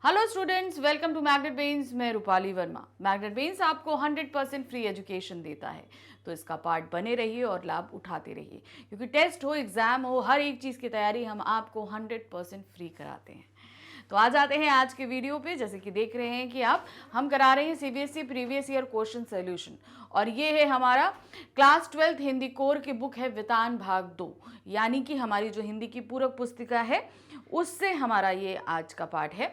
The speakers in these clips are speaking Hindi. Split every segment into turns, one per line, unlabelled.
Hello students, welcome to Magnet Brains. मैं रूपाली वर्मा। मैग्नेट ब्रेन्स आपको 100% फ्री एजुकेशन देता है, तो इसका पार्ट बने रहिए और लाभ उठाते रहिए, क्योंकि टेस्ट हो, एग्जाम हो, हर एक चीज़ की तैयारी हम आपको 100% फ्री कराते हैं। तो आ जाते हैं आज के वीडियो पे। जैसे कि देख रहे हैं कि हम करा रहे हैं CBSE previous year question solution, और ये है हमारा क्लास 12th हिंदी कोर की बुक है वितान भाग 2, यानी कि हमारी जो हिंदी की पूरक पुस्तिका है उससे हमारा ये आज का पाठ है।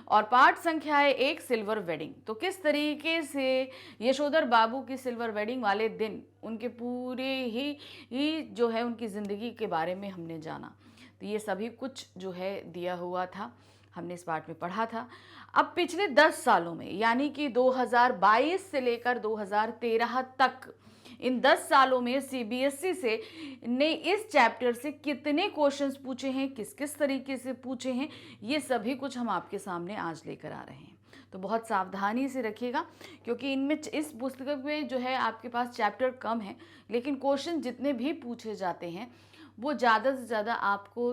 और पाठ संख्या है 1, सिल्वर वेडिंग। तो किस तरीके से यशोधर बाबू की सिल्वर वेडिंग वाले दिन उनके पूरे ही जो है उनकी ज़िंदगी के बारे में हमने जाना। तो ये सभी कुछ जो है दिया हुआ था, हमने इस पाठ में पढ़ा था। अब पिछले 10 सालों में, यानी कि 2022 से लेकर 2013 तक, इन 10 सालों में सीबीएसई से ने इस चैप्टर से कितने क्वेश्चंस पूछे हैं, किस किस तरीके से पूछे हैं, ये सभी कुछ हम आपके सामने आज लेकर आ रहे हैं। तो बहुत सावधानी से रखिएगा, क्योंकि इनमें इस पुस्तक में जो है आपके पास चैप्टर कम है, लेकिन क्वेश्चन जितने भी पूछे जाते हैं वो ज़्यादा से ज़्यादा आपको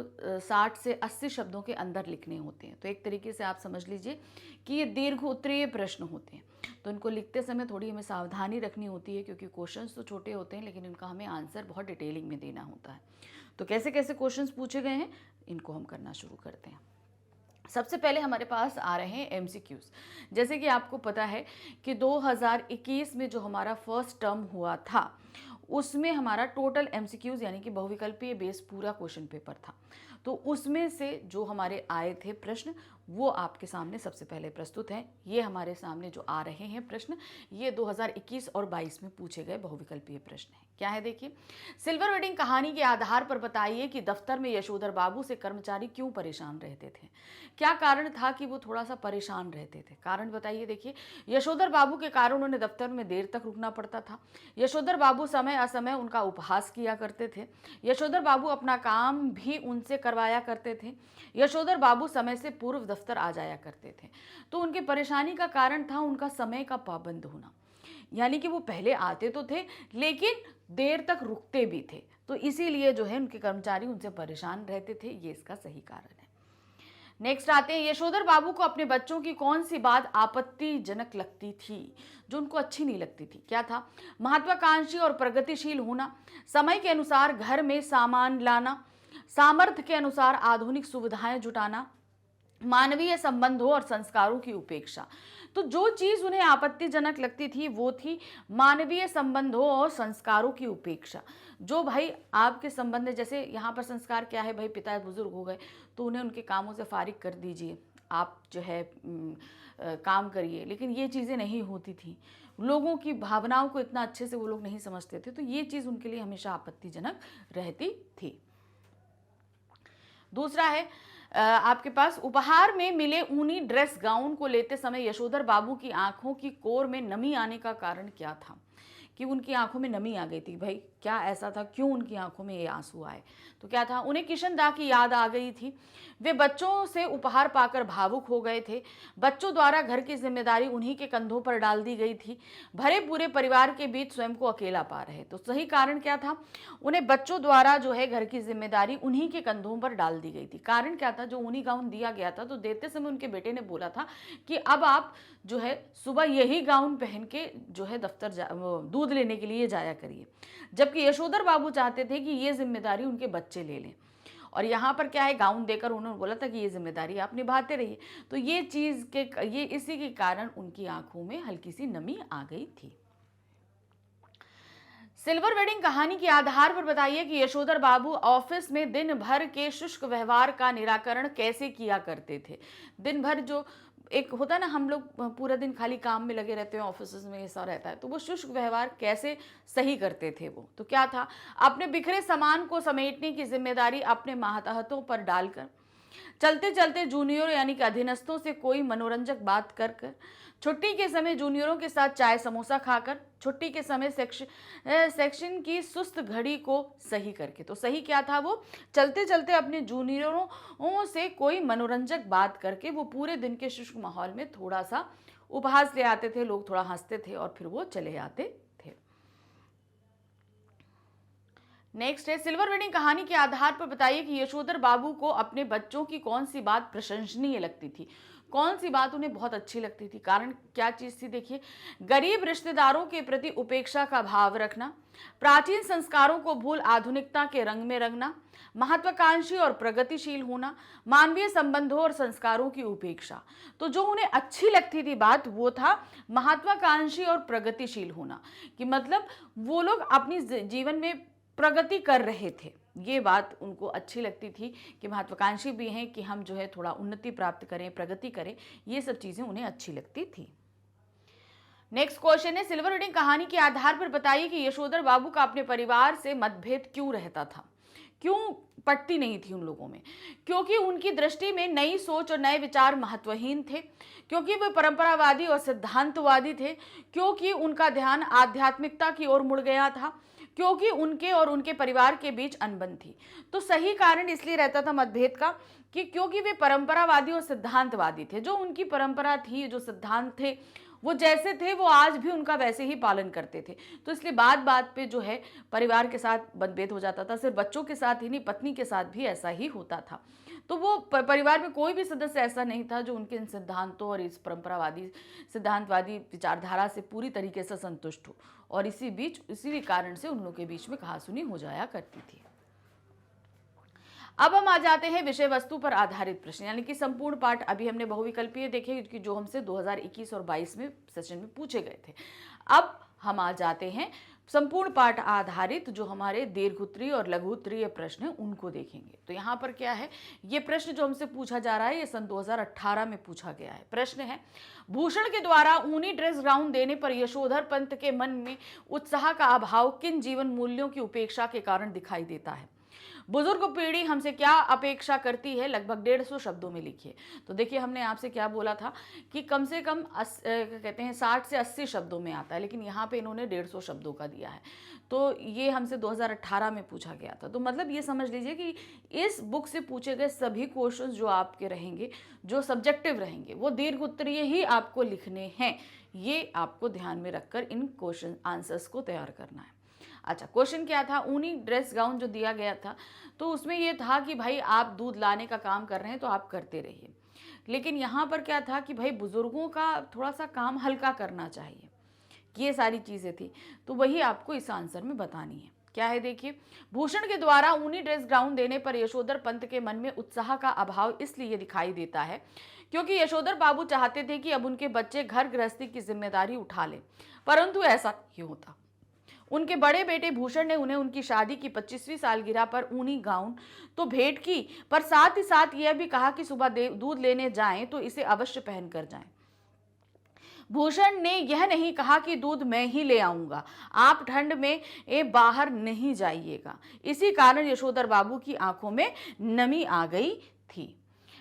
60 से 80 शब्दों के अंदर लिखने होते हैं। तो एक तरीके से आप समझ लीजिए कि ये दीर्घ उत्तरीय प्रश्न होते हैं, तो इनको लिखते समय थोड़ी हमें सावधानी रखनी होती है, क्योंकि क्वेश्चंस तो छोटे होते हैं लेकिन इनका हमें आंसर बहुत डिटेलिंग में देना होता है। तो कैसे कैसे क्वेश्चंस पूछे गए हैं, इनको हम करना शुरू करते हैं। सबसे पहले हमारे पास आ रहे हैं एमसीक्यूज। जैसे कि आपको पता है कि 2021 में जो हमारा फर्स्ट टर्म हुआ था, उसमें हमारा टोटल एमसीक्यूज यानी कि बहुविकल्पीय बेस पूरा क्वेश्चन पेपर था। तो उसमें से जो हमारे आए थे प्रश्न, वो आपके सामने सबसे पहले प्रस्तुत हैं। ये हमारे सामने जो आ रहे हैं प्रश्न, ये 2021 और 22 में पूछे गए बहुविकल्पीय प्रश्न हैं। क्या है देखिए, सिल्वर वेडिंग कहानी के आधार पर बताइए कि दफ्तर में यशोधर बाबू से कर्मचारी क्यों परेशान रहते थे। क्या कारण था कि वो थोड़ा सा परेशान रहते थे, कारण बताइए। देखिए, यशोधर बाबू के कारण उन्हें दफ्तर में देर तक रुकना पड़ता था। यशोधर बाबू समय असमय उनका उपहास किया करते थे। यशोधर बाबू अपना काम भी उनसे करवाया करते थे। यशोधर बाबू समय से पूर्व दफ्तर आ जाया करते थे। तो उनकी परेशानी का कारण था उनका समय का पाबंद होना, यानी कि वो पहले आते तो थे लेकिन देर तक रुकते भी थे। तो इसीलिए जो है उनके कर्मचारी उनसे परेशान रहते थे, ये इसका सही कारण है। नेक्स्ट आते हैं, यशोधर बाबू को अपने बच्चों की कौन सी बात आपत्तिजनक लगती थी, जो उनको अच्छी नहीं लगती थी। क्या था? महत्वाकांक्षी और प्रगतिशील होना, समय के अनुसार घर में सामान लाना, सामर्थ्य के अनुसार आधुनिक सुविधाएं जुटाना, मानवीय संबंधों और संस्कारों की उपेक्षा। तो जो चीज उन्हें आपत्तिजनक लगती थी वो थी मानवीय संबंधों और संस्कारों की उपेक्षा। जो भाई आपके संबंध में, जैसे यहाँ पर संस्कार क्या है, भाई पिता बुजुर्ग हो गए तो उन्हें उनके कामों से फारिग कर दीजिए, आप जो है काम करिए, लेकिन ये चीज़ें नहीं होती थी। लोगों की भावनाओं को इतना अच्छे से वो लोग नहीं समझते थे, तो ये चीज़ उनके लिए हमेशा आपत्तिजनक रहती थी। दूसरा है आपके पास, उपहार में मिले ऊनी ड्रेस गाउन को लेते समय यशोधर बाबू की आंखों की कोर में नमी आने का कारण क्या था, कि उनकी आंखों में नमी आ गई थी। भाई क्या ऐसा था, क्यों उनकी आंखों में ये आंसू आए? तो क्या था? उन्हें किशन दा की याद आ गई थी। वे बच्चों से उपहार पाकर भावुक हो गए थे। बच्चों द्वारा घर की जिम्मेदारी उन्हीं के कंधों पर डाल दी गई थी। भरे पूरे परिवार के बीच स्वयं को अकेला पा रहे। तो सही कारण क्या था? उन्हें बच्चों द्वारा जो है घर की जिम्मेदारी उन्हीं के कंधों पर डाल दी गई थी। कारण क्या था? जो ऊनी गाउन दिया गया था, तो देते समय उनके बेटे ने बोला था कि अब आप जो है सुबह यही गाउन पहन के जो है दफ्तर दूध लेने के लिए जाया करिए, जबकि यशोधर बाबू चाहते थे कि ये जिम्मेदारी उनके बच्चे ले लें। और यहाँ पर क्या है, गाउन देकर उन्होंने बोला था कि ये जिम्मेदारी आप निभाते रहिए। तो ये चीज़ के ये इसी के कारण उनकी आंखों में हल्की सी नमी आ गई थी। सिल्वर वेडिंग कहानी के आधार पर बताइए कि यशोधर बाबू ऑफिस में दिन भर के शुष्क व्यवहार का निराकरण कैसे किया करते थे। दिन भर जो एक होता है ना, हम लोग पूरा दिन खाली काम में लगे रहते हैं, ऑफिस में ऐसा रहता है, तो वो शुष्क व्यवहार कैसे सही करते थे वो। तो क्या था? अपने बिखरे सामान को समेटने की जिम्मेदारी अपने मातहतों पर डालकर, चलते चलते जूनियर यानी कि अधीनस्थों से कोई मनोरंजक बात कर कर, छुट्टी के समय जूनियरों के साथ चाय समोसा खाकर, छुट्टी के समय सेक्शन की सुस्त घड़ी को सही करके। तो सही क्या था? वो चलते चलते अपने जूनियरों से कोई मनोरंजक बात करके वो पूरे दिन के शुष्क माहौल में थोड़ा सा उपहास ले आते थे, लोग थोड़ा हंसते थे और फिर वो चले आते थे। नेक्स्ट है, सिल्वर वेडिंग कहानी के आधार पर बताइए कि यशोधर बाबू को अपने बच्चों की कौन सी बात प्रशंसनीय लगती थी। कौन सी बात उन्हें बहुत अच्छी लगती थी, कारण क्या चीज थी? देखिए, गरीब रिश्तेदारों के प्रति उपेक्षा का भाव रखना, प्राचीन संस्कारों को भूल आधुनिकता के रंग में रंगना, महत्वाकांक्षी और प्रगतिशील होना, मानवीय संबंधों और संस्कारों की उपेक्षा। तो जो उन्हें अच्छी लगती थी बात, वो था महत्वाकांक्षी और प्रगतिशील होना, कि मतलब वो लोग अपनी जीवन में प्रगति कर रहे थे। ये बात उनको अच्छी लगती थी कि महत्वाकांक्षी भी हैं, कि हम जो है थोड़ा उन्नति प्राप्त करें, प्रगति करें, ये सब चीजें उन्हें अच्छी लगती थी। नेक्स्ट क्वेश्चन है, सिल्वर वेडिंग कहानी के आधार पर बताइए कि यशोधर बाबू का अपने परिवार से मतभेद क्यों रहता था, क्यों पटती नहीं थी उन लोगों में? क्योंकि उनकी दृष्टि में नई सोच और नए विचार महत्वहीन थे, क्योंकि वे परंपरावादी और सिद्धांतवादी थे, क्योंकि उनका ध्यान आध्यात्मिकता की ओर मुड़ गया था, क्योंकि उनके और उनके परिवार के बीच अनबन थी। तो सही कारण इसलिए रहता था मतभेद का कि क्योंकि वे परंपरावादी और सिद्धांतवादी थे। जो उनकी परंपरा थी, जो सिद्धांत थे, वो जैसे थे वो आज भी उनका वैसे ही पालन करते थे। तो इसलिए बात बात पे जो है परिवार के साथ मतभेद हो जाता था। सिर्फ बच्चों के साथ ही नहीं, पत्नी के साथ भी ऐसा ही होता था। तो वो परिवार में कोई भी सदस्य ऐसा नहीं था जो उनके इन सिद्धांतों और इस परंपरावादी सिद्धांतवादी विचारधारा से पूरी तरीके से संतुष्ट हो, और इसी कारण से उन लोगों के बीच में कहासुनी हो जाया करती थी। अब हम आ जाते हैं विषय वस्तु पर आधारित प्रश्न, यानी कि संपूर्ण पाठ। अभी हमने बहुविकल्पीय देखे कि जो हमसे 2021 और 22 में सेशन में पूछे गए थे। अब हम आ जाते हैं संपूर्ण पाठ आधारित जो हमारे दीर्घोत्तरीय और लघुत्तरीय प्रश्न हैं, उनको देखेंगे। तो यहाँ पर क्या है, ये प्रश्न जो हमसे पूछा जा रहा है, ये सन 2018 में पूछा गया है। प्रश्न है, भूषण के द्वारा ऊनी ड्रेस ग्राउंड देने पर यशोधर पंत के मन में उत्साह का अभाव किन जीवन मूल्यों की उपेक्षा के कारण दिखाई देता है? बुजुर्ग पीढ़ी हमसे क्या अपेक्षा करती है? लगभग 150 शब्दों में लिखिए। तो देखिए, हमने आपसे क्या बोला था कि कम से कम कहते हैं 60 से 80 शब्दों में आता है, लेकिन यहाँ पे इन्होंने 150 शब्दों का दिया है। तो ये हमसे 2018 में पूछा गया था। तो मतलब ये समझ लीजिए कि इस बुक से पूछे गए सभी क्वेश्चंस जो आपके रहेंगे, जो सब्जेक्टिव रहेंगे, वो दीर्घ उत्तरीय ही आपको लिखने हैं। ये आपको ध्यान में रखकर इन क्वेश्चन आंसर्स को तैयार करना है। अच्छा, क्वेश्चन क्या था? ऊनी ड्रेस गाउन जो दिया गया था, तो उसमें ये था कि भाई आप दूध लाने का काम कर रहे हैं तो आप करते रहिए, लेकिन यहाँ पर क्या था कि भाई बुजुर्गों का थोड़ा सा काम हल्का करना चाहिए। ये सारी चीज़ें थी, तो वही आपको इस आंसर में बतानी है। क्या है देखिए, भूषण के द्वारा ऊनी ड्रेस ग्राउन देने पर यशोधर पंत के मन में उत्साह का अभाव इसलिए दिखाई देता है क्योंकि यशोधर बाबू चाहते थे कि अब उनके बच्चे घर गृहस्थी की जिम्मेदारी उठा लें, परंतु ऐसा नहीं होता। उनके बड़े बेटे भूषण ने उन्हें उनकी शादी की 25वीं सालगिरह पर ऊनी गाउन तो भेंट की, पर साथ ही साथ यह भी कहा कि सुबह दूध लेने जाएं तो इसे अवश्य पहन कर जाएं। भूषण ने यह नहीं कहा कि दूध मैं ही ले आऊंगा, आप ठंड में बाहर नहीं जाइएगा। इसी कारण यशोधर बाबू की आंखों में नमी आ गई थी।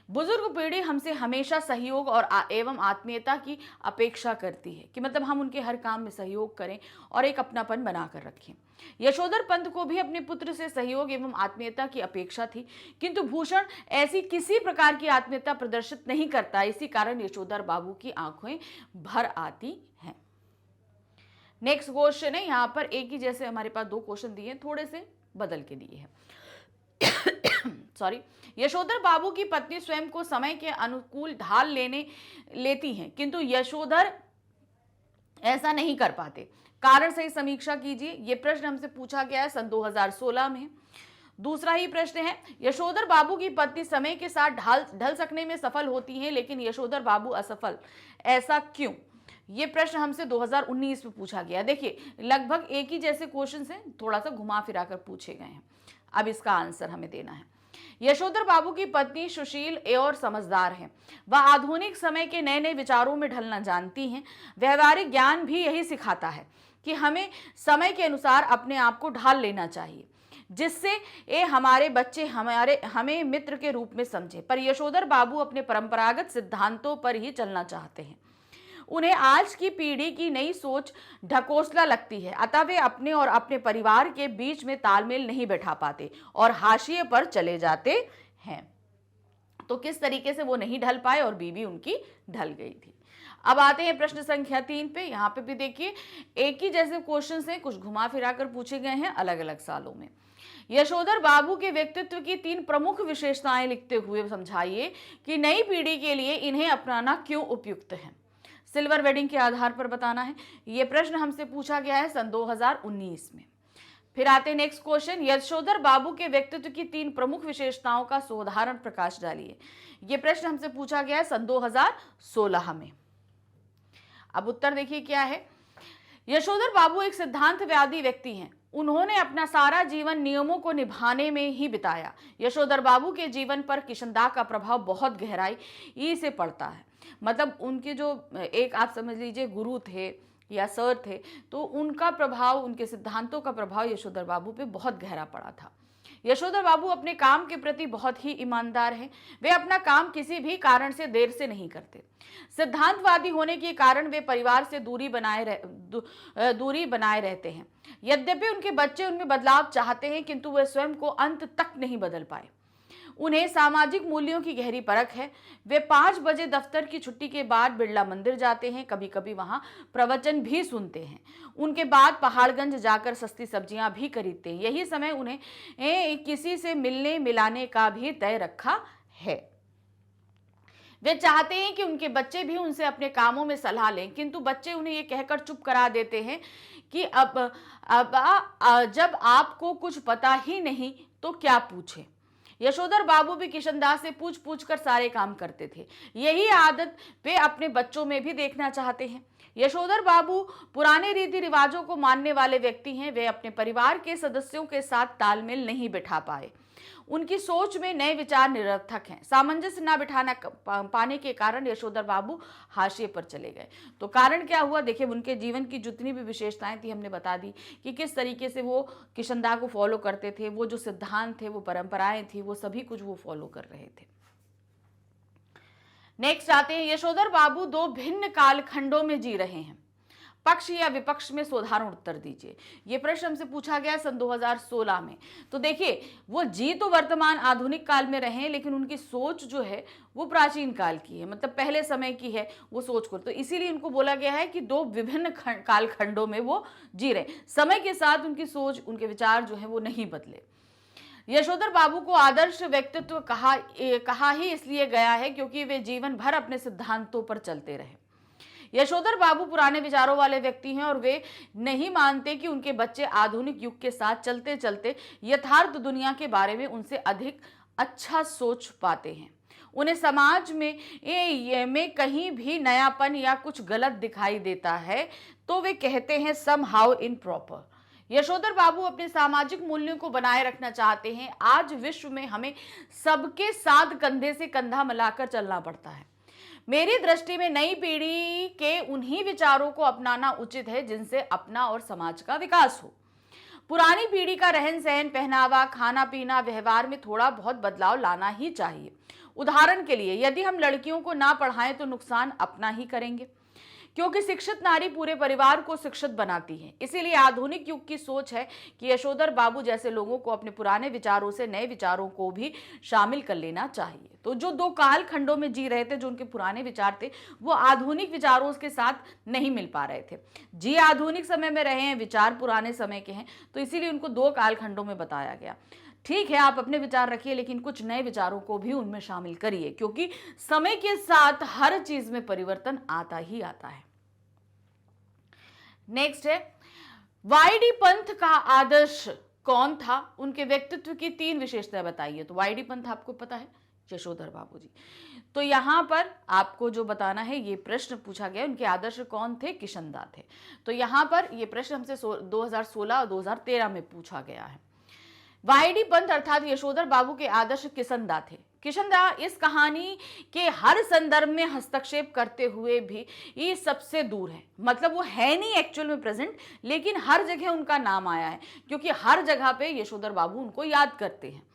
बुजुर्ग पीढ़ी हमसे हमेशा सहयोग और एवं आत्मीयता की अपेक्षा करती है, कि मतलब हम उनके हर काम में सहयोग करें और एक अपनापन बनाकर रखें। यशोधर पंत को भी अपने पुत्र से सहयोग एवं आत्मीयता की अपेक्षा थी, किंतु भूषण ऐसी किसी प्रकार की आत्मीयता प्रदर्शित नहीं करता। इसी कारण यशोधर बाबू की आंखें भर आती हैं। नेक्स्ट क्वेश्चन है, यहाँ पर एक ही जैसे हमारे पास दो क्वेश्चन दिए, थोड़े से बदल के दिए हैं। सॉरी, यशोधर बाबू की पत्नी स्वयं को समय के अनुकूल ढाल लेती हैं, किंतु यशोधर ऐसा नहीं कर पाते। कारण सही समीक्षा कीजिए। यह प्रश्न हमसे पूछा गया है सन 2016 में। दूसरा ही प्रश्न है, यशोधर बाबू की पत्नी समय के साथ ढल सकने में सफल होती हैं, लेकिन यशोधर बाबू असफल, ऐसा क्यों? ये प्रश्न हमसे 2019 में पूछा गया। देखिए, लगभग एक ही जैसे क्वेश्चन हैं, थोड़ा सा घुमा फिरा कर पूछे गए हैं। अब इसका आंसर हमें देना है। यशोधर बाबू की पत्नी सुशील और समझदार हैं। वह आधुनिक समय के नए नए विचारों में ढलना जानती हैं। व्यवहारिक ज्ञान भी यही सिखाता है कि हमें समय के अनुसार अपने आप को ढाल लेना चाहिए, जिससे हमारे बच्चे हमें मित्र के रूप में समझे। पर यशोधर बाबू अपने परंपरागत सिद्धांतों पर ही चलना चाहते हैं। उन्हें आज की पीढ़ी की नई सोच ढकोसला लगती है, अतः वे अपने और अपने परिवार के बीच में तालमेल नहीं बैठा पाते और हाशिए पर चले जाते हैं। तो किस तरीके से वो नहीं ढल पाए और बीवी उनकी ढल गई थी। अब आते हैं प्रश्न संख्या 3 पे। यहाँ पे भी देखिए, एक ही जैसे क्वेश्चन हैं, कुछ घुमा फिरा कर पूछे गए हैं अलग अलग सालों में। यशोधर बाबू के व्यक्तित्व की 3 प्रमुख विशेषताएं लिखते हुए समझाइए कि नई पीढ़ी के लिए इन्हें अपनाना क्यों उपयुक्त है। सिल्वर वेडिंग के आधार पर बताना है। यह प्रश्न हमसे पूछा गया है सन 2019 में। फिर आते हैं नेक्स्ट क्वेश्चन, यशोधर बाबू के व्यक्तित्व की 3 प्रमुख विशेषताओं का सोधारण प्रकाश डालिए। यह प्रश्न हमसे पूछा गया है सन 2016 में। अब उत्तर देखिए क्या है। यशोधर बाबू एक सिद्धांतवादी व्यक्ति हैं। उन्होंने अपना सारा जीवन नियमों को निभाने में ही बिताया। यशोधर बाबू के जीवन पर किशनदा का प्रभाव बहुत गहराई से पड़ता है। मतलब उनके जो एक आप समझ लीजिए गुरु थे या सर थे, तो उनका प्रभाव, उनके सिद्धांतों का प्रभाव यशोधर बाबू पे बहुत गहरा पड़ा था। यशोधर बाबू अपने काम के प्रति बहुत ही ईमानदार हैं। वे अपना काम किसी भी कारण से देर से नहीं करते। सिद्धांतवादी होने के कारण वे परिवार से दूरी बनाए रहते हैं। यद्यपि उनके बच्चे उनमें बदलाव चाहते हैं, किंतु वे स्वयं को अंत तक नहीं बदल पाए। उन्हें सामाजिक मूल्यों की गहरी परख है। वे 5 बजे दफ्तर की छुट्टी के बाद बिरला मंदिर जाते हैं, कभी कभी वहां प्रवचन भी सुनते हैं। उनके बाद पहाड़गंज जाकर सस्ती सब्जियां भी खरीदते हैं। यही समय उन्हें किसी से मिलने मिलाने का भी तय रखा है। वे चाहते हैं कि उनके बच्चे भी उनसे अपने कामों में सलाह लें, किंतु बच्चे उन्हें ये कहकर चुप करा देते हैं कि अब जब आपको कुछ पता ही नहीं तो क्या पूछे। यशोधर बाबू भी किशनदास से पूछ पूछ कर सारे काम करते थे। यही आदत वे अपने बच्चों में भी देखना चाहते हैं। यशोधर बाबू पुराने रीति रिवाजों को मानने वाले व्यक्ति हैं। वे अपने परिवार के सदस्यों के साथ तालमेल नहीं बिठा पाए। उनकी सोच में नए विचार निरर्थक हैं। सामंजस्य न बिठाना पाने के कारण यशोधर बाबू हाशिए पर चले गए। तो कारण क्या हुआ, देखिए उनके जीवन की जितनी भी विशेषताएं थी हमने बता दी कि किस तरीके से वो किशनदा को फॉलो करते थे। वो जो सिद्धांत थे, वो परंपराएं थी, वो सभी कुछ वो फॉलो कर रहे थे। नेक्स्ट आते हैं, यशोधर बाबू 2 भिन्न कालखंडों में जी रहे हैं। पक्ष या विपक्ष में साधारण उत्तर दीजिए। यह प्रश्न हमसे पूछा गया सन 2016 में। तो देखिए वो जी तो वर्तमान आधुनिक काल में रहे हैं, लेकिन उनकी सोच जो है वो प्राचीन काल की है, मतलब पहले समय की है वो सोच को। तो इसीलिए उनको बोला गया है कि 2 विभिन्न कालखंडों में वो जी रहे। समय के साथ उनकी सोच, उनके विचार जो है वो नहीं बदले। यशोधर बाबू को आदर्श व्यक्तित्व कहा ही इसलिए गया है क्योंकि वे जीवन भर अपने सिद्धांतों पर चलते रहे। यशोधर बाबू पुराने विचारों वाले व्यक्ति हैं और वे नहीं मानते कि उनके बच्चे आधुनिक युग के साथ चलते चलते यथार्थ दुनिया के बारे में उनसे अधिक अच्छा सोच पाते हैं। उन्हें समाज में कहीं भी नयापन या कुछ गलत दिखाई देता है तो वे कहते हैं सम हाउ इम्प्रॉपर। यशोधर बाबू अपने सामाजिक मूल्यों को बनाए रखना चाहते हैं। आज विश्व में हमें सबके साथ कंधे से कंधा मिलाकर चलना पड़ता है। मेरी दृष्टि में नई पीढ़ी के उन्हीं विचारों को अपनाना उचित है जिनसे अपना और समाज का विकास हो। पुरानी पीढ़ी का रहन सहन, पहनावा, खाना पीना, व्यवहार में थोड़ा बहुत बदलाव लाना ही चाहिए। उदाहरण के लिए यदि हम लड़कियों को ना पढ़ाएं तो नुकसान अपना ही करेंगे, क्योंकि शिक्षित नारी पूरे परिवार को शिक्षित बनाती है। इसीलिए आधुनिक युग की सोच है कि यशोधर बाबू जैसे लोगों को अपने पुराने विचारों से नए विचारों को भी शामिल कर लेना चाहिए। तो जो 2 काल खंडों में जी रहे थे, जो उनके पुराने विचार थे, वो आधुनिक विचारों के साथ नहीं मिल पा रहे थे। जी आधुनिक समय में रहे हैं, विचार पुराने समय के हैं, तो इसीलिए उनको 2 काल खंडों में बताया गया। ठीक है, आप अपने विचार रखिए, लेकिन कुछ नए विचारों को भी उनमें शामिल करिए, क्योंकि समय के साथ हर चीज में परिवर्तन आता ही आता है। नेक्स्ट है, वाईडी पंथ का आदर्श कौन था? उनके व्यक्तित्व की 3 विशेषताएं बताइए। तो वाईडी पंथ आपको पता है, यशोधर बाबू जी। तो यहां पर आपको जो बताना है, ये प्रश्न पूछा गया उनके आदर्श कौन थे? किशनदा थे। तो यहां पर ये प्रश्न हमसे 2016 और 2013 में पूछा गया है। वाईडी पंथ अर्थात यशोधर बाबू के आदर्श किशनदा थे। किशनदा इस कहानी के हर संदर्भ में हस्तक्षेप करते हुए भी ये सबसे दूर है। मतलब वो है नहीं एक्चुअल में प्रेजेंट, लेकिन हर जगह उनका नाम आया है, क्योंकि हर जगह पे यशोधर बाबू उनको याद करते हैं।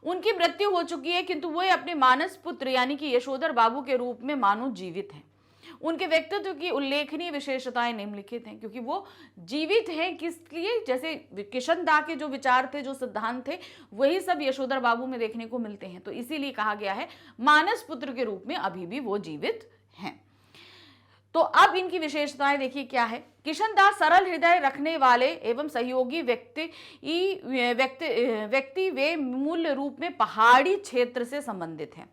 उनकी मृत्यु हो चुकी है, किंतु वो अपने मानस पुत्र यानी कि यशोधर बाबू के रूप में मानो जीवित हैं। उनके व्यक्तित्व की उल्लेखनीय विशेषताएं निम्नलिखित हैं, क्योंकि वो जीवित हैं। किस लिए? जैसे किशनदा के जो विचार थे, जो सिद्धांत थे, वही सब यशोधर बाबू में देखने को मिलते हैं। तो इसीलिए कहा गया है मानस पुत्र के रूप में अभी भी वो जीवित हैं। तो अब इनकी विशेषताएं देखिए क्या है। किशनदास सरल हृदय रखने वाले एवं सहयोगी व्यक्ति वे मूल रूप में पहाड़ी क्षेत्र से संबंधित हैं।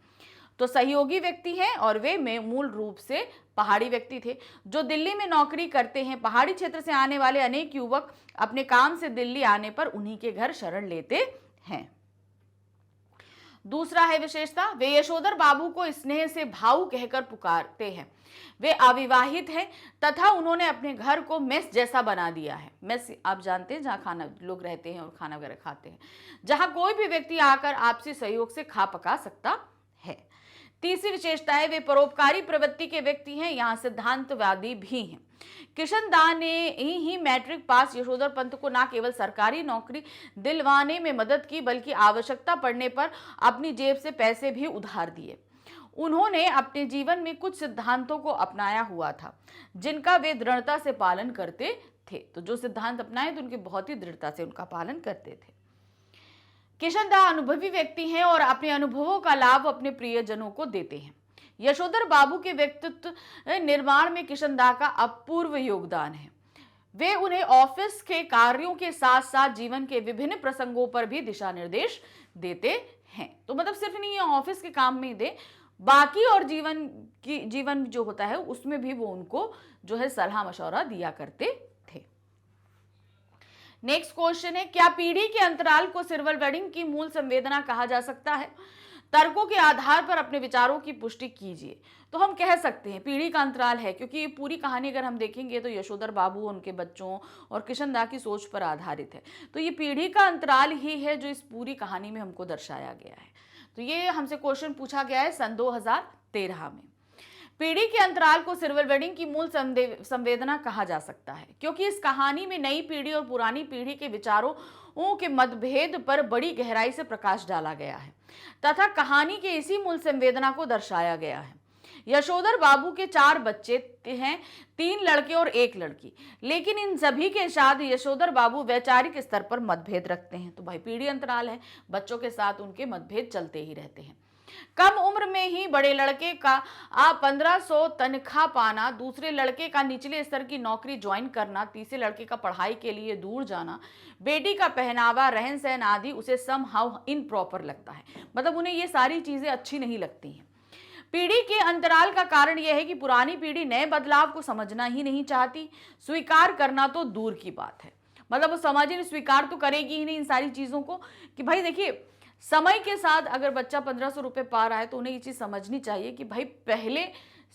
तो सहयोगी व्यक्ति हैं और वे मूल रूप से पहाड़ी व्यक्ति थे जो दिल्ली में नौकरी करते हैं। पहाड़ी क्षेत्र से आने वाले अनेक युवक अपने काम से दिल्ली आने पर उन्हीं के घर शरण लेते हैं। दूसरा है विशेषता, वे यशोधर बाबू को स्नेह से भाऊ कहकर पुकारते हैं। वे अविवाहित हैं तथा उन्होंने अपने घर को मेस जैसा बना दिया है। मेस आप जानते हैं जहां खाना लोग रहते हैं और खाना वगैरह खाते हैं, जहां कोई भी व्यक्ति आकर आपसी सहयोग से खा पका सकता है। तीसरी विशेषता है, वे परोपकारी प्रवृत्ति के व्यक्ति हैं, यहाँ सिद्धांतवादी भी हैं। किशनदास ने ही मैट्रिक पास यशोधर पंत को न केवल सरकारी नौकरी दिलवाने में मदद की बल्कि आवश्यकता पड़ने पर अपनी जेब से पैसे भी उधार दिए। उन्होंने अपने जीवन में कुछ सिद्धांतों को अपनाया हुआ था जिनका वे दृढ़ता से पालन करते थे। तो जो सिद्धांत अपनाए तो उनके बहुत ही दृढ़ता से उनका पालन करते थे। किशनदास अनुभवी व्यक्ति हैं और अपने अनुभवों का लाभ अपने प्रियजनों को देते हैं। यशोधर बाबू के व्यक्तित्व निर्माण में किशनदास का अपूर्व योगदान है। वे उन्हें ऑफिस के कार्यों के साथ साथ जीवन के विभिन्न प्रसंगों पर भी दिशा निर्देश देते हैं। तो मतलब सिर्फ नहीं है ऑफिस के काम में ही दे, बाकी और जीवन जो होता है उसमें भी वो उनको जो है सलाह मशवरा दिया करते थे। नेक्स्ट क्वेश्चन है, क्या पीढ़ी के अंतराल को सिल्वर वेडिंग की मूल संवेदना कहा जा सकता है? तर्कों के आधार पर अपने विचारों की पुष्टि कीजिए। तो हम कह सकते हैं पीढ़ी का अंतराल है, क्योंकि ये पूरी कहानी अगर हम देखेंगे तो यशोधर बाबू, उनके बच्चों और किशनदास की सोच पर आधारित है। तो ये पीढ़ी का अंतराल ही है जो इस पूरी कहानी में हमको दर्शाया गया है। तो ये हमसे क्वेश्चन पूछा गया है सन 2013 में। पीढ़ी के अंतराल को सिल्वर वेडिंग की मूल संवेदना कहा जा सकता है क्योंकि इस कहानी में नई पीढ़ी और पुरानी पीढ़ी के विचारों के मतभेद पर बड़ी गहराई से प्रकाश डाला गया है तथा कहानी के इसी मूल संवेदना को दर्शाया गया है। यशोधर बाबू के 4 बच्चे हैं, 3 लड़के और 1 लड़की, लेकिन इन सभी के साथ यशोधर बाबू वैचारिक स्तर पर मतभेद रखते हैं। तो भाई पीढ़ी अंतराल है, बच्चों के साथ उनके मतभेद चलते ही रहते हैं। कम उम्र में ही बड़े लड़के का 1500 तनख्वाह पाना, दूसरे लड़के का निचले स्तर की नौकरी ज्वाइन करना, तीसरे लड़के का पढ़ाई के लिए दूर जाना, बेटी का पहनावा, रहन सहन आदि उसे समहाउ इनप्रॉपर लगता है। मतलब उन्हें ये सारी चीजें अच्छी नहीं लगती हैं। पीढ़ी के अंतराल का कारण यह है कि पुरानी पीढ़ी नए बदलाव को समझना ही नहीं चाहती, स्वीकार करना तो दूर की बात है। मतलब वो समझ ही नहीं, स्वीकार तो करेगी ही नहीं इन सारी चीजों को कि भाई देखिए समय के साथ अगर बच्चा 1500 रुपये पा रहा है तो उन्हें ये चीज़ समझनी चाहिए कि भाई पहले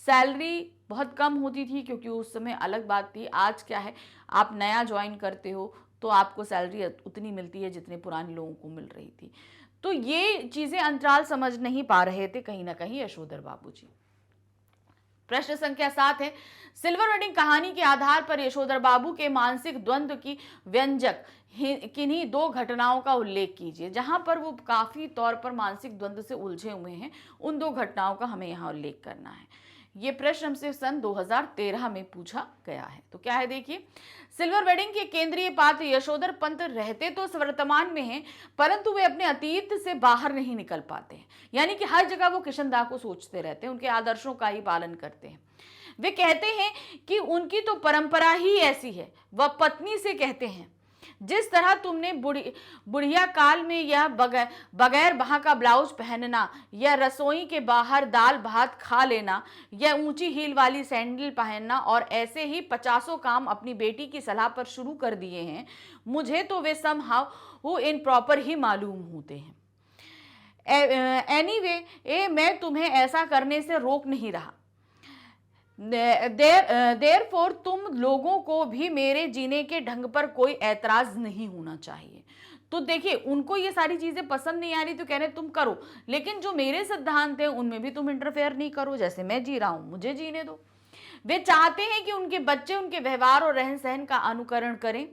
सैलरी बहुत कम होती थी क्योंकि उस समय अलग बात थी। आज क्या है, आप नया ज्वाइन करते हो तो आपको सैलरी उतनी मिलती है जितने पुराने लोगों को मिल रही थी। तो ये चीज़ें अंतराल समझ नहीं पा रहे थे कहीं ना कहीं यशोधर बाबू जी। प्रश्न संख्या 7 है, सिल्वर वेडिंग कहानी के आधार पर यशोधर बाबू के मानसिक द्वंद्व की व्यंजक किन्हीं 2 घटनाओं का उल्लेख कीजिए। जहां पर वो काफी तौर पर मानसिक द्वंद्व से उलझे हुए हैं, उन 2 घटनाओं का हमें यहाँ उल्लेख करना है। ये प्रश्न हमसे सन 2013 में पूछा गया है। तो क्या है देखिए, सिल्वर वेडिंग के केंद्रीय पात्र यशोधर पंत रहते तो वर्तमान में हैं, परंतु वे अपने अतीत से बाहर नहीं निकल पाते हैं। यानी कि हर जगह वो किशनदास को सोचते रहते हैं, उनके आदर्शों का ही पालन करते हैं। वे कहते हैं कि उनकी तो परंपरा ही ऐसी है। वह पत्नी से कहते हैं, जिस तरह तुमने बुढ़िया काल में यह बगैर बाह का ब्लाउज पहनना, या रसोई के बाहर दाल भात खा लेना, या ऊंची हील वाली सैंडल पहनना और ऐसे ही 50 काम अपनी बेटी की सलाह पर शुरू कर दिए हैं, मुझे तो वे समहाउ इनप्रॉपर ही मालूम होते हैं। एनीवे, मैं तुम्हें ऐसा करने से रोक नहीं रहा। देयरफॉर तुम लोगों को भी मेरे जीने के ढंग पर कोई ऐतराज नहीं होना चाहिए। तो देखिए उनको ये सारी चीजें पसंद नहीं आ रही तो कह रहे तुम करो, लेकिन जो मेरे सिद्धांत हैं उनमें भी तुम इंटरफेयर नहीं करो। जैसे मैं जी रहा हूं मुझे जीने दो। वे चाहते हैं कि उनके बच्चे उनके व्यवहार और रहन सहन का अनुकरण करें,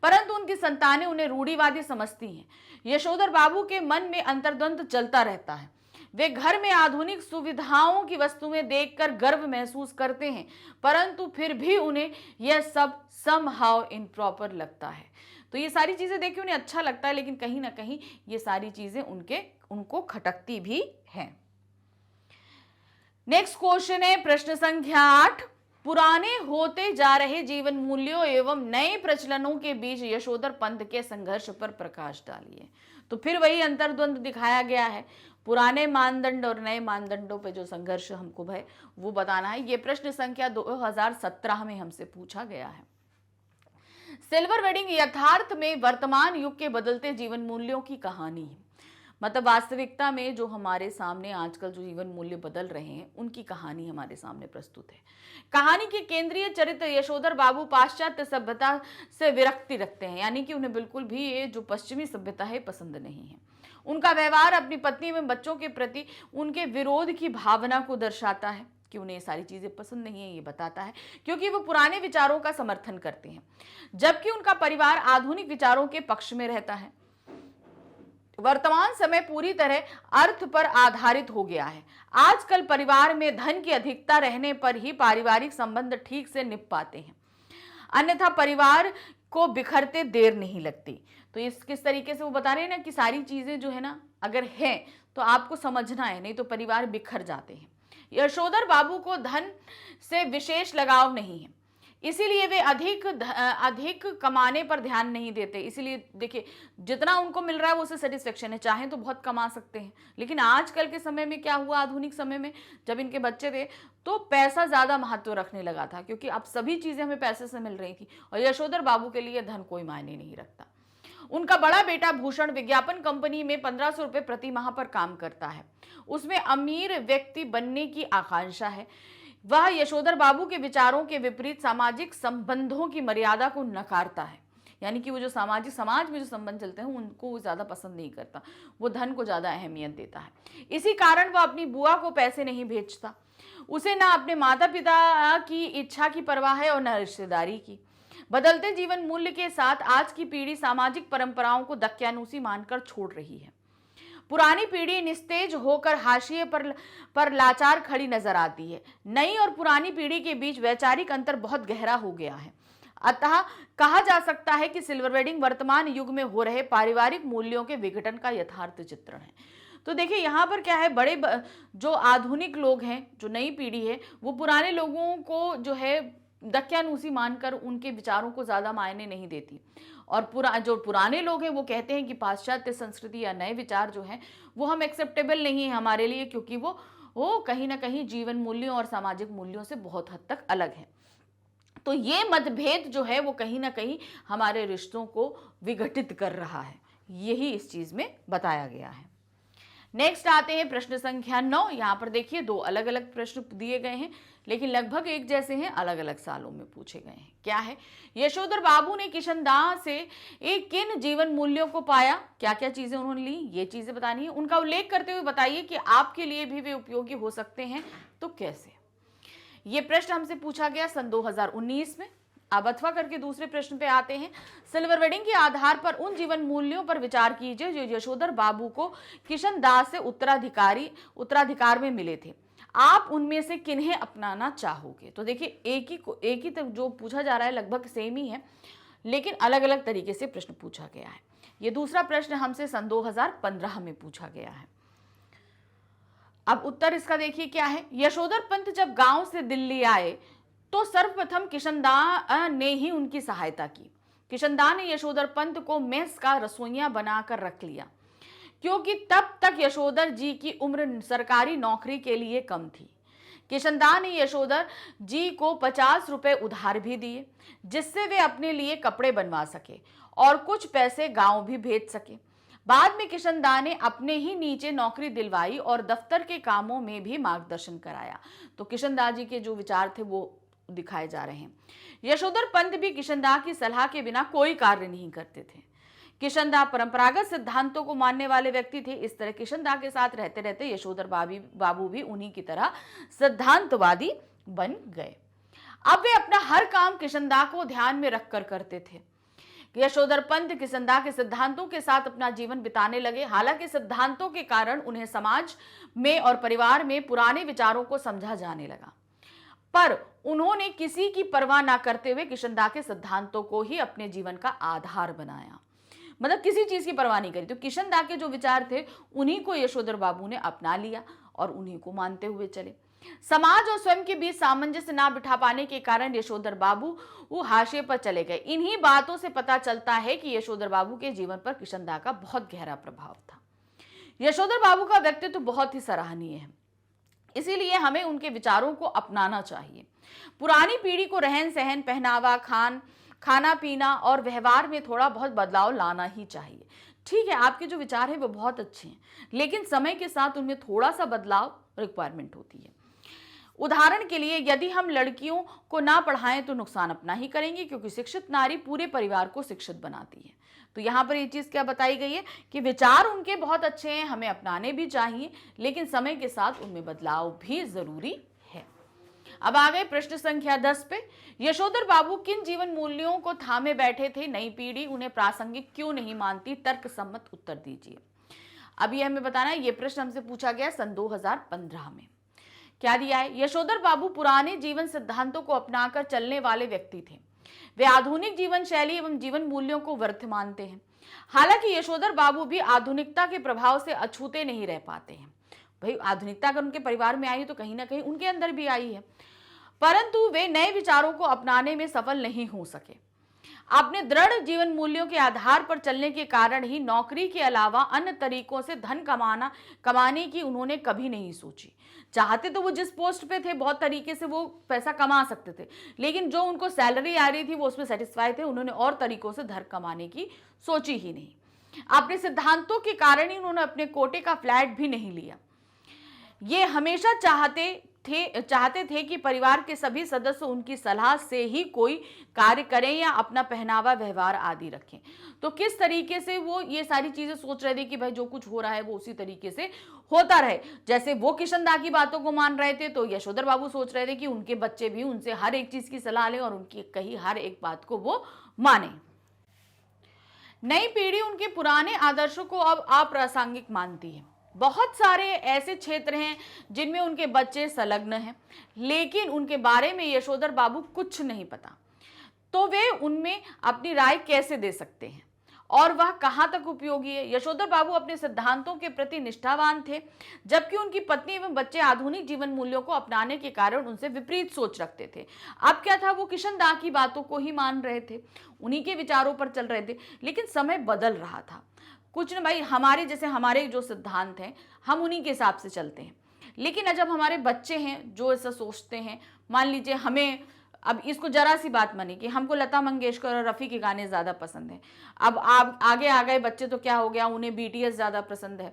परंतु उनकी संतानें उन्हें रूढ़िवादी समझती हैं। यशोधर बाबू के मन में अंतर्द्वंद चलता रहता है। वे घर में आधुनिक सुविधाओं की वस्तुएं देखकर गर्व महसूस करते हैं, परंतु फिर भी उन्हें यह सब समहाउ इनप्रॉपर लगता है। तो ये सारी चीजें देखिए उन्हें अच्छा लगता है, लेकिन कहीं ना कहीं ये सारी चीजें उनको खटकती भी हैं। नेक्स्ट क्वेश्चन है प्रश्न संख्या 8। पुराने होते जा रहे जीवन मूल्यों एवं नए प्रचलनों के बीच यशोधर पंथ के संघर्ष पर प्रकाश डालिए। तो फिर वही अंतर्द्वंद दिखाया गया है, पुराने मानदंड और नए मानदंडों पे जो संघर्ष हमको है वो बताना है। ये प्रश्न संख्या 2017 में हमसे पूछा गया है। सिल्वर वेडिंग यथार्थ में वर्तमान युग के बदलते जीवन मूल्यों की कहानी है। मतलब वास्तविकता में जो हमारे सामने आजकल जो जीवन मूल्य बदल रहे हैं उनकी कहानी हमारे सामने प्रस्तुत है। कहानी के केंद्रीय चरित्र यशोधर बाबू पाश्चात्य सभ्यता से विरक्ति रखते हैं, यानी कि उन्हें बिल्कुल भी ये जो पश्चिमी सभ्यता है पसंद नहीं है। उनका व्यवहार अपनी पत्नी एवं बच्चों के प्रति उनके विरोध की भावना को दर्शाता है कि उन्हें ये सारी चीजें पसंद नहीं है, ये बताता है, क्योंकि वो पुराने विचारों का समर्थन करते हैं जबकि उनका परिवार आधुनिक विचारों के पक्ष में रहता है। वर्तमान समय पूरी तरह अर्थ पर आधारित हो गया है। आजकल परिवार में धन की अधिकता रहने पर ही पारिवारिक संबंध ठीक से निभ पाते हैं, अन्यथा परिवार को बिखरते देर नहीं लगती। तो इस किस तरीके से वो बता रहे हैं ना कि सारी चीजें जो है ना अगर हैं तो आपको समझना है, नहीं तो परिवार बिखर जाते हैं। यशोधर बाबू को धन से विशेष लगाव नहीं है, इसीलिए वे अधिक कमाने पर ध्यान नहीं देते। इसीलिए देखिए जितना उनको मिल रहा है वो उससे सेटिस्फेक्शन है, चाहें तो बहुत कमा सकते हैं। लेकिन आजकल के समय में क्या हुआ, आधुनिक समय में जब इनके बच्चे थे तो पैसा ज़्यादा महत्व रखने लगा था, क्योंकि अब सभी चीज़ें हमें पैसे से मिल रही थी और यशोधर बाबू के लिए धन कोई मायने नहीं रखता। उनका बड़ा बेटा भूषण विज्ञापन कंपनी में 1500 रुपये प्रति माह पर काम करता है। उसमें अमीर व्यक्ति बनने की आकांक्षा है। वह यशोधर बाबू के विचारों के विपरीत सामाजिक संबंधों की मर्यादा को नकारता है, यानी कि वो जो समाज में जो संबंध चलते हैं उनको वो ज़्यादा पसंद नहीं करता, वो धन को ज़्यादा अहमियत देता है। इसी कारण वह अपनी बुआ को पैसे नहीं भेजता। उसे ना अपने माता पिता की इच्छा की परवाह है और न रिश्तेदारी की। बदलते जीवन मूल्य के साथ आज की पीढ़ी सामाजिक परंपराओं को दक्यानुसी मानकर छोड़ रही है। पुरानी पीढ़ी निस्तेज होकर हाशिए पर लाचार खड़ी नजर आती है। नई और पुरानी पीढ़ी के बीच वैचारिक अंतर बहुत गहरा हो गया है। अतः कहा जा सकता है कि सिल्वर वेडिंग वर्तमान युग में हो रहे पारिवारिक मूल्यों के विघटन का यथार्थ चित्रण है। तो देखिए यहाँ पर क्या है, जो आधुनिक लोग हैं, जो नई पीढ़ी है, वो पुराने लोगों को जो है दक्यानुसी मानकर उनके विचारों को ज़्यादा मायने नहीं देती, और जो पुराने लोग हैं वो कहते हैं कि पाश्चात्य संस्कृति या नए विचार जो हैं वो हम एक्सेप्टेबल नहीं है हमारे लिए, क्योंकि वो कहीं ना कहीं जीवन मूल्यों और सामाजिक मूल्यों से बहुत हद तक अलग है। तो ये मतभेद जो है वो कहीं ना कहीं हमारे रिश्तों को विघटित कर रहा है, यही इस चीज़ में बताया गया है। नेक्स्ट आते हैं प्रश्न संख्या 9। यहाँ पर देखिए दो अलग अलग प्रश्न दिए गए हैं, लेकिन लगभग एक जैसे हैं, अलग अलग सालों में पूछे गए हैं। क्या है, यशोधर बाबू ने किशनदाह से एक किन जीवन मूल्यों को पाया, क्या क्या चीजें उन्होंने ली, ये चीजें बतानी है। उनका उल्लेख करते हुए बताइए कि आपके लिए भी वे उपयोगी हो सकते हैं, तो कैसे। ये प्रश्न हमसे पूछा गया सन 2019 में। अब अथवा करके दूसरे प्रश्न पे आते हैं। सिल्वर वेडिंग के आधार पर उन जीवन मूल्यों पर विचार कीजिए जो यशोधर बाबू को किशनदाह से उत्तराधिकार में मिले थे। आप उनमें से किन्हें अपनाना चाहोगे। तो देखिए एक ही जो पूछा जा रहा है लगभग सेम ही है, लेकिन अलग अलग तरीके से प्रश्न पूछा गया है। ये दूसरा प्रश्न हमसे सन 2015 में पूछा गया है। अब उत्तर इसका देखिए क्या है। यशोधर पंत जब गांव से दिल्ली आए तो सर्वप्रथम किशनदाह ने ही उनकी सहायता की। किशनदाह ने यशोधर पंत को मेस का रसोइया बनाकर रख लिया, क्योंकि तब तक यशोधर जी की उम्र सरकारी नौकरी के लिए कम थी। किशनदाह ने यशोधर जी को 50 रुपए उधार भी दिए, जिससे वे अपने लिए कपड़े बनवा सके और कुछ पैसे गांव भी भेज सके। बाद में किशनदाह ने अपने ही नीचे नौकरी दिलवाई और दफ्तर के कामों में भी मार्गदर्शन कराया। तो किशनदाह जी के जो विचार थे वो दिखाए जा रहे हैं। यशोधर पंत भी किशनदाह की सलाह के बिना कोई कार्य नहीं करते थे। किशनदाह परंपरागत सिद्धांतों को मानने वाले व्यक्ति थे। इस तरह किशनदाह के साथ रहते रहते यशोधर बाबू भी उन्हीं की तरह सिद्धांतवादी बन गए। अब वे अपना हर काम किशनदाह को ध्यान में रखकर करते थे। यशोधर पंत किशनदाह के सिद्धांतों के साथ अपना जीवन बिताने लगे। हालांकि सिद्धांतों के कारण उन्हें समाज में और परिवार में पुराने विचारों को समझा जाने लगा, पर उन्होंने किसी की परवाह ना करते हुए किशनदाह के सिद्धांतों को ही अपने जीवन का आधार बनाया। मतलब किसी चीज की परवाह नहीं करी। तो किशनदाह के जो विचार थे उन्हीं को यशोधर बाबू ने अपना लिया और उन्हीं को मानते हुए चले। समाज और स्वयं के बीच सामंजस्य ना बिठा पाने के कारण यशोधर बाबू वो हाशिए पर चले गए। इन्हीं बातों से पता चलता है कि यशोधर बाबू के जीवन पर किशन दा का बहुत गहरा प्रभाव था। यशोधर बाबू का व्यक्तित्व तो बहुत ही सराहनीय है, इसीलिए हमें उनके विचारों को अपनाना चाहिए। पुरानी पीढ़ी को रहन सहन, पहनावा, खाना पीना और व्यवहार में थोड़ा बहुत बदलाव लाना ही चाहिए। ठीक है, आपके जो विचार हैं वो बहुत अच्छे हैं, लेकिन समय के साथ उनमें थोड़ा सा बदलाव रिक्वायरमेंट होती है। उदाहरण के लिए यदि हम लड़कियों को ना पढ़ाएं तो नुकसान अपना ही करेंगे, क्योंकि शिक्षित नारी पूरे परिवार को शिक्षित बनाती है। तो यहाँ पर ये चीज़ क्या बताई गई है कि विचार उनके बहुत अच्छे हैं, हमें अपनाने भी चाहिए, लेकिन समय के साथ उनमें बदलाव भी जरूरी है। अब आ गए प्रश्न संख्या 10 पे। यशोधर बाबू किन जीवन मूल्यों को थामे बैठे थे? नई पीढ़ी उन्हें प्रासंगिक क्यों नहीं मानती? तर्क सम्मत उत्तर दीजिए। अब ये हमें बताना है, ये प्रश्न हमसे पूछा गया सन 2015 में। क्या दिया है? यशोधर बाबू पुराने जीवन सिद्धांतों को अपनाकर चलने वाले व्यक्ति थे। वे आधुनिक जीवन शैली एवं जीवन मूल्यों को व्यर्थ मानते हैं। हालांकि यशोधर बाबू भी आधुनिकता के प्रभाव से अछूते नहीं रह पाते हैं। भाई, आधुनिकता अगर उनके परिवार में आई तो कहीं ना कहीं उनके अंदर भी आई है, परंतु वे नए विचारों को अपनाने में सफल नहीं हो सके। अपने दृढ़ जीवन मूल्यों के आधार पर चलने के कारण ही नौकरी के अलावा अन्य तरीकों से धन कमाने की उन्होंने कभी नहीं सोची। चाहते तो वो जिस पोस्ट पे थे बहुत तरीके से वो पैसा कमा सकते थे, लेकिन जो उनको सैलरी आ रही थी वो उसमें सेटिस्फाई थे। उन्होंने और तरीकों से धन कमाने की सोची ही नहीं। अपने सिद्धांतों के कारण ही उन्होंने अपने कोटे का फ्लैट भी नहीं लिया। ये हमेशा चाहते थे कि परिवार के सभी सदस्य उनकी सलाह से ही कोई कार्य करें या अपना पहनावा, व्यवहार आदि रखें। तो किस तरीके से वो ये सारी चीजें सोच रहे थे कि भाई जो कुछ हो रहा है वो उसी तरीके से होता रहे। जैसे वो किशन दा की बातों को मान रहे थे, तो यशोधर बाबू सोच रहे थे कि उनके बच्चे भी उनसे हर एक चीज की सलाह लें और उनकी कही हर एक बात को वो माने। नई पीढ़ी उनके पुराने आदर्शों को अब अप्रासंगिक मानती है। बहुत सारे ऐसे क्षेत्र हैं जिनमें उनके बच्चे संलग्न हैं, लेकिन उनके बारे में यशोधर बाबू कुछ नहीं पता। तो वे उनमें अपनी राय कैसे दे सकते हैं और वह कहां तक उपयोगी है? यशोधर बाबू अपने सिद्धांतों के प्रति निष्ठावान थे, जबकि उनकी पत्नी एवं बच्चे आधुनिक जीवन मूल्यों को अपनाने के कारण उनसे विपरीत सोच रखते थे। अब क्या था, वो किशन दा की बातों को ही मान रहे थे, उन्हीं के विचारों पर चल रहे थे, लेकिन समय बदल रहा था। कुछ न भाई, हमारे जो सिद्धांत हैं हम उन्हीं के हिसाब से चलते हैं, लेकिन जब हमारे बच्चे हैं जो ऐसा सोचते हैं, मान लीजिए हमें अब इसको जरा सी बात मानी कि हमको लता मंगेशकर और रफ़ी के गाने ज़्यादा पसंद हैं। अब आप आगे आ गए बच्चे तो क्या हो गया, उन्हें बीटीएस ज़्यादा पसंद है,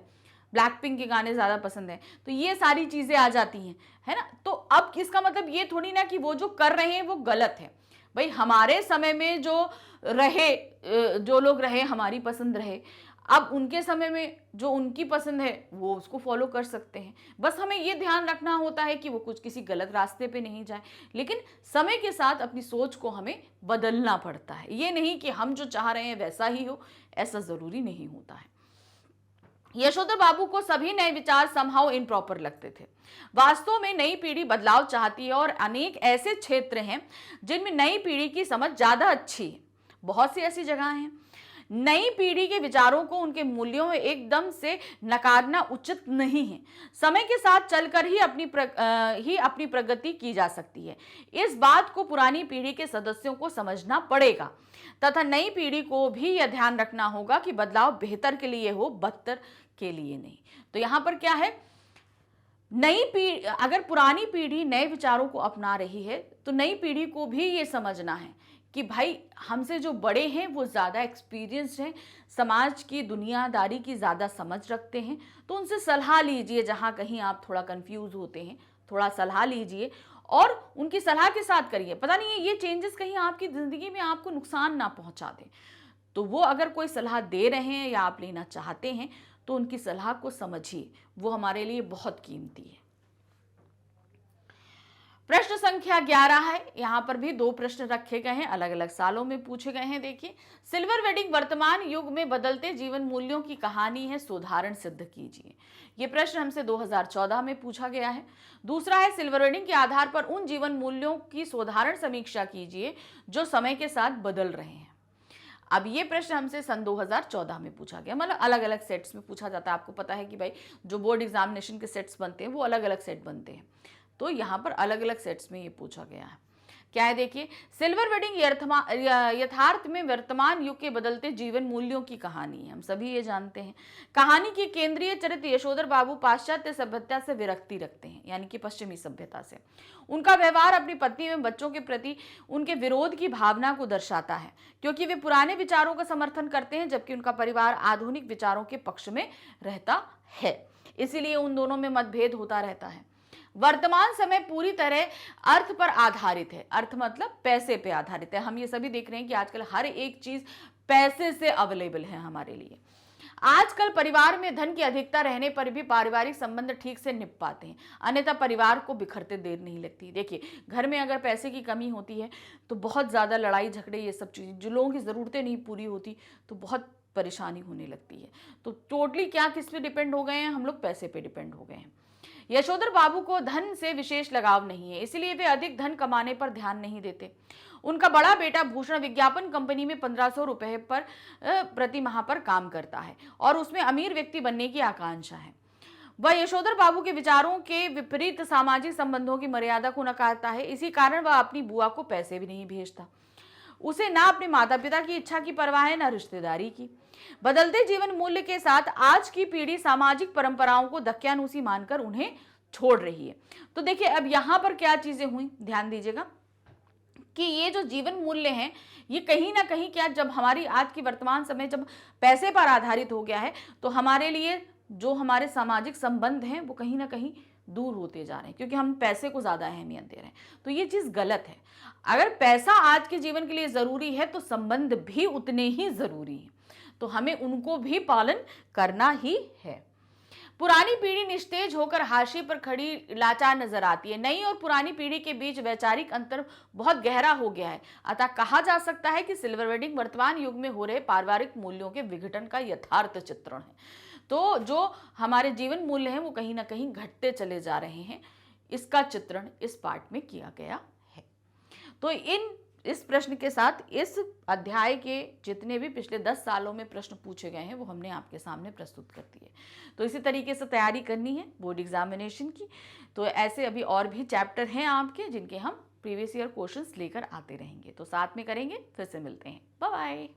ब्लैक पिंक के गाने ज़्यादा पसंद है, तो ये सारी चीज़ें आ जाती हैं, है ना। तो अब इसका मतलब ये थोड़ी ना कि वो जो कर रहे हैं वो गलत है। भाई, हमारे समय में जो लोग रहे हमारी पसंद रहे, अब उनके समय में जो उनकी पसंद है वो उसको फॉलो कर सकते हैं। बस हमें ये ध्यान रखना होता है कि वो कुछ किसी गलत रास्ते पे नहीं जाए, लेकिन समय के साथ अपनी सोच को हमें बदलना पड़ता है। ये नहीं कि हम जो चाह रहे हैं वैसा ही हो, ऐसा ज़रूरी नहीं होता है। यशोधर बाबू को सभी नए विचार समहाउ इम्प्रॉपर लगते थे। वास्तव में नई पीढ़ी बदलाव चाहती है और अनेक ऐसे क्षेत्र हैं जिनमें नई पीढ़ी की समझ ज़्यादा अच्छी है। बहुत सी ऐसी जगह हैं। नई पीढ़ी के विचारों को उनके मूल्यों में एकदम से नकारना उचित नहीं है। समय के साथ चलकर ही अपनी प्रगति की जा सकती है। इस बात को पुरानी पीढ़ी के सदस्यों को समझना पड़ेगा तथा नई पीढ़ी को भी यह ध्यान रखना होगा कि बदलाव बेहतर के लिए हो, बदतर के लिए नहीं। तो यहाँ पर क्या है, अगर पुरानी पीढ़ी नए विचारों को अपना रही है तो नई पीढ़ी को भी ये समझना है कि भाई हमसे जो बड़े हैं वो ज़्यादा एक्सपीरियंस्ड हैं, समाज की दुनियादारी की ज़्यादा समझ रखते हैं, तो उनसे सलाह लीजिए। जहाँ कहीं आप थोड़ा कंफ्यूज होते हैं, थोड़ा सलाह लीजिए और उनकी सलाह के साथ करिए। पता नहीं है ये चेंजेस कहीं आपकी ज़िंदगी में आपको नुकसान ना पहुँचा दें, तो वो अगर कोई सलाह दे रहे हैं या आप लेना चाहते हैं तो उनकी सलाह को समझिए, वो हमारे लिए बहुत कीमती है। प्रश्न संख्या 11 है। यहाँ पर भी 2 प्रश्न रखे गए हैं, अलग अलग सालों में पूछे गए हैं। देखिए, सिल्वर वेडिंग वर्तमान युग में बदलते जीवन मूल्यों की कहानी है, सोदाहरण सिद्ध कीजिए। ये प्रश्न हमसे 2014 में पूछा गया है। दूसरा है, सिल्वर वेडिंग के आधार पर उन जीवन मूल्यों की सोदाहरण समीक्षा कीजिए जो समय के साथ बदल रहे हैं। अब ये प्रश्न हमसे सन 2014 में पूछा गया, मतलब अलग अलग सेट्स में पूछा जाता है। आपको पता है कि भाई जो बोर्ड एग्जामिनेशन के सेट्स बनते हैं वो अलग अलग सेट बनते हैं, तो यहाँ पर अलग अलग सेट्स में ये पूछा गया है। क्या है देखिए, सिल्वर वेडिंग यथार्थ में वर्तमान युग के बदलते जीवन मूल्यों की कहानी है। हम सभी ये जानते हैं। कहानी की केंद्रीय चरित्र यशोधर बाबू पाश्चात्य सभ्यता से विरक्ति रखते हैं, यानी कि पश्चिमी सभ्यता से। उनका व्यवहार अपनी पत्नी एवं बच्चों के प्रति उनके विरोध की भावना को दर्शाता है, क्योंकि वे पुराने विचारों का समर्थन करते हैं जबकि उनका परिवार आधुनिक विचारों के पक्ष में रहता है। इसीलिए उन दोनों में मतभेद होता रहता है। वर्तमान समय पूरी तरह अर्थ पर आधारित है। अर्थ मतलब पैसे पे आधारित है। हम ये सभी देख रहे हैं कि आजकल हर एक चीज पैसे से अवेलेबल है हमारे लिए। आजकल परिवार में धन की अधिकता रहने पर भी पारिवारिक संबंध ठीक से निभ पाते हैं, अन्यथा परिवार को बिखरते देर नहीं लगती। देखिए, घर में अगर पैसे की कमी होती है तो बहुत ज़्यादा लड़ाई झगड़े, ये सब चीज़ें, जो लोगों की ज़रूरतें नहीं पूरी होती तो बहुत परेशानी होने लगती है। तो टोटली क्या किस पे डिपेंड हो गए हैं हम लोग? पैसे पे डिपेंड हो गए हैं। यशोधर बाबू को धन से विशेष लगाव नहीं है, इसलिए वे अधिक धन कमाने पर ध्यान नहीं देते। उनका बड़ा बेटा भूषण विज्ञापन कंपनी में 1500 रुपए पर प्रति माह पर काम करता है और उसमें अमीर व्यक्ति बनने की आकांक्षा है। वह यशोधर बाबू के विचारों के विपरीत सामाजिक संबंधों की मर्यादा को नकारता है। इसी कारण वह अपनी बुआ को पैसे भी नहीं भेजता। उसे ना अपने माता पिता की इच्छा की परवाह है, ना रिश्तेदारी की। बदलते जीवन मूल्य के साथ आज की पीढ़ी सामाजिक परंपराओं को दक्यानुसी मानकर उन्हें छोड़ रही है। तो देखिए, अब यहाँ पर क्या चीजें हुई, ध्यान दीजिएगा कि ये जो जीवन मूल्य हैं, ये कहीं ना कहीं क्या, जब हमारी आज की वर्तमान समय जब पैसे पर आधारित हो गया है तो हमारे लिए जो हमारे सामाजिक संबंध हैं वो कहीं ना कहीं दूर होते जा रहे हैं, क्योंकि हम पैसे को ज़्यादा अहमियत दे रहे हैं। तो ये चीज़ गलत है। अगर पैसा आज के जीवन के लिए ज़रूरी है तो संबंध भी उतने ही ज़रूरी हैं, तो हमें उनको भी पालन करना ही है। पुरानी पीढ़ी निस्तेज होकर हाशिए पर खड़ी लाचार नजर आती है। नई और पुरानी पीढ़ी के बीच वैचारिक अंतर बहुत गहरा हो गया है। अतः कहा जा सकता है कि सिल्वर वेडिंग वर्तमान युग में हो रहे पारिवारिक मूल्यों के विघटन का यथार्थ चित्रण है। तो जो हमारे जीवन मूल्य हैं वो कहीं ना कहीं घटते चले जा रहे हैं, इसका चित्रण इस पार्ट में किया गया है। तो इस प्रश्न के साथ इस अध्याय के जितने भी पिछले 10 सालों में प्रश्न पूछे गए हैं वो हमने आपके सामने प्रस्तुत कर दिए। तो इसी तरीके से तैयारी करनी है बोर्ड एग्जामिनेशन की। तो ऐसे अभी और भी चैप्टर हैं आपके जिनके हम प्रीवियस ईयर क्वेश्चंस लेकर आते रहेंगे। तो साथ में करेंगे, फिर से मिलते हैं। Bye bye.